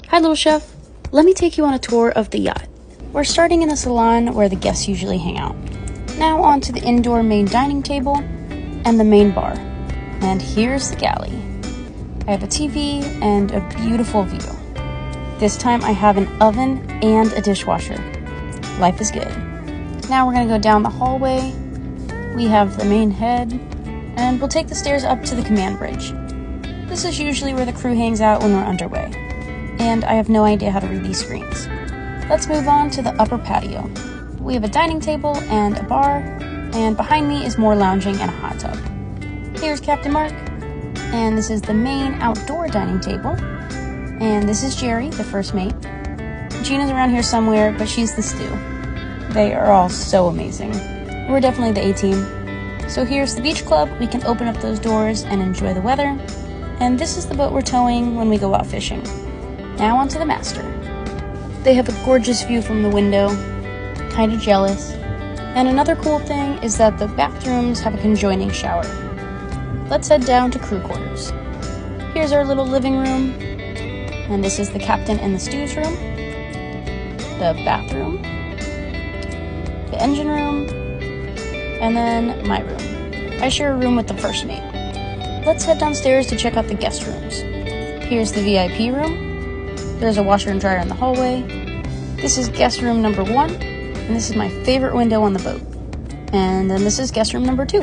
Hi, little chef. Let me take you on a tour of the yacht. We're starting in the salon where the guests usually hang out. Now on to the indoor main dining table and the main bar. And here's the galley. I have a TV and a beautiful view. This time I have an oven and a dishwasher. Life is good. Now we're gonna go down the hallway. We have the main head, and we'll take the stairs up to the command bridge. This is usually where the crew hangs out when we're underway, and I have no idea how to read these screens. Let's move on to the upper patio. We have a dining table and a bar, and behind me is more lounging and a hot tub. Here's Captain Mark, and this is the main outdoor dining table, and this is Jerry, the first mate. Gina's around here somewhere, but she's the stew. They are all so amazing. We're definitely the A-team. So here's the beach club. We can open up those doors and enjoy the weather. And this is the boat we're towing when we go out fishing. Now on to the master. They have a gorgeous view from the window. Kind of jealous. And another cool thing is that the bathrooms have a conjoining shower. Let's head down to crew quarters. Here's our little living room. And this is the captain and the stew's room. The bathroom. The engine room. And then my room. I share a room with the first mate. Let's head downstairs to check out the guest rooms. Here's the VIP room. There's a washer and dryer in the hallway. This is guest room number 1, and this is my favorite window on the boat. And then this is guest room number 2.